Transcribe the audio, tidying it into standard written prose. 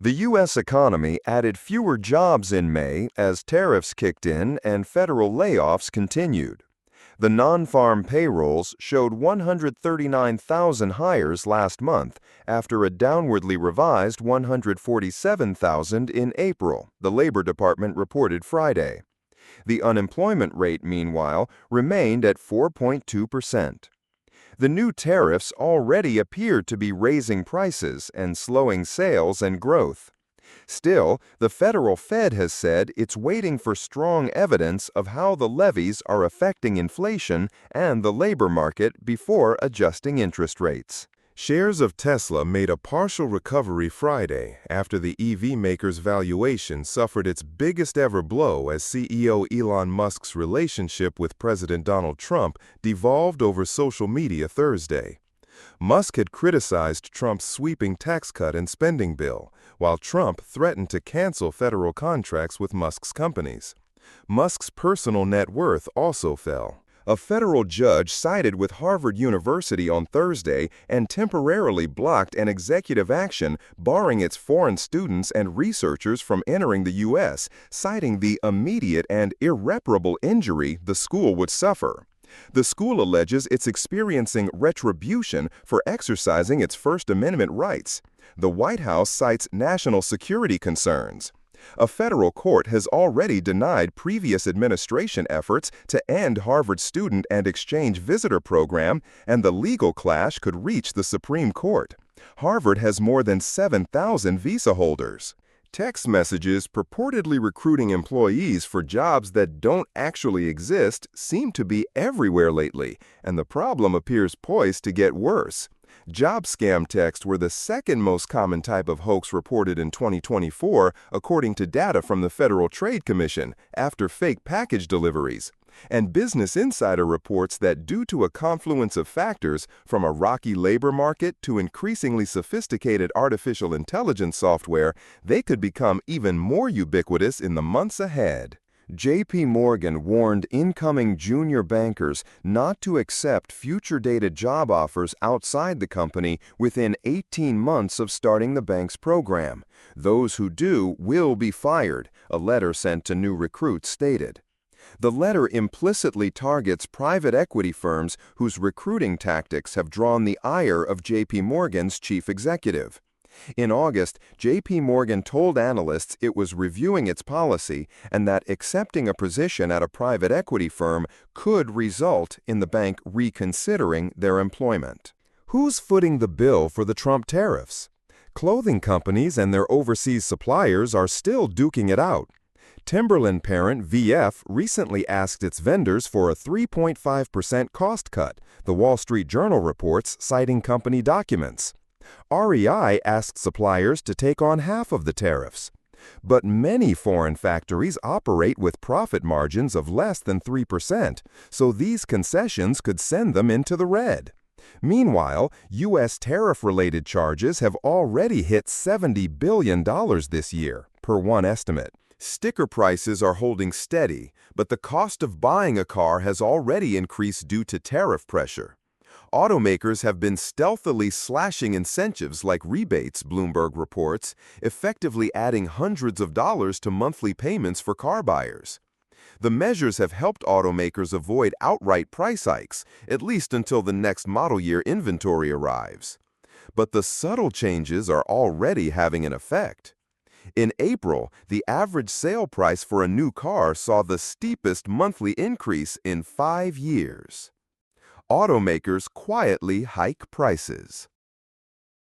The U.S. economy added fewer jobs in May as tariffs kicked in and federal layoffs continued. The non-farm payrolls showed 139,000 hires last month after a downwardly revised 147,000 in April, the Labor Department reported Friday. The unemployment rate, meanwhile, remained at 4.2%. The new tariffs already appeared to be raising prices and slowing sales and growth. Still, the federal Fed has said it's waiting for strong evidence of how the levies are affecting inflation and the labor market before adjusting interest rates. Shares of Tesla made a partial recovery Friday after the EV maker's valuation suffered its biggest ever blow as CEO Elon Musk's relationship with President Donald Trump devolved over social media Thursday. Musk had criticized Trump's sweeping tax cut and spending bill, while Trump threatened to cancel federal contracts with Musk's companies. Musk's personal net worth also fell. A federal judge sided with Harvard University on Thursday and temporarily blocked an executive action barring its foreign students and researchers from entering the U.S., citing the immediate and irreparable injury the school would suffer. The school alleges it's experiencing retribution for exercising its First Amendment rights. The White House cites national security concerns. A federal court has already denied previous administration efforts to end Harvard's student and exchange visitor program, and the legal clash could reach the Supreme Court. Harvard has more than 7,000 visa holders. Text messages purportedly recruiting employees for jobs that don't actually exist seem to be everywhere lately, and the problem appears poised to get worse. Job scam texts were the second most common type of hoax reported in 2024, according to data from the Federal Trade Commission, after fake package deliveries. And Business Insider reports that due to a confluence of factors, from a rocky labor market to increasingly sophisticated artificial intelligence software, they could become even more ubiquitous in the months ahead. JPMorgan warned incoming junior bankers not to accept future-dated job offers outside the company within 18 months of starting the bank's program. Those who do will be fired, a letter sent to new recruits stated. The letter implicitly targets private equity firms whose recruiting tactics have drawn the ire of JPMorgan's chief executive. In August, JPMorgan told analysts it was reviewing its policy and that accepting a position at a private equity firm could result in the bank reconsidering their employment. Who's footing the bill for the Trump tariffs? Clothing companies and their overseas suppliers are still duking it out. Timberland parent VF recently asked its vendors for a 3.5% cost cut, the Wall Street Journal reports, citing company documents. REI asked suppliers to take on half of the tariffs. But many foreign factories operate with profit margins of less than 3%, so these concessions could send them into the red. Meanwhile, U.S. tariff-related charges have already hit $70 billion this year, per one estimate. Sticker prices are holding steady, but the cost of buying a car has already increased due to tariff pressure. Automakers have been stealthily slashing incentives like rebates, Bloomberg reports, effectively adding hundreds of dollars to monthly payments for car buyers. The measures have helped automakers avoid outright price hikes, at least until the next model year inventory arrives. But the subtle changes are already having an effect. In April, the average sale price for a new car saw the steepest monthly increase in 5 years. Automakers quietly hike prices.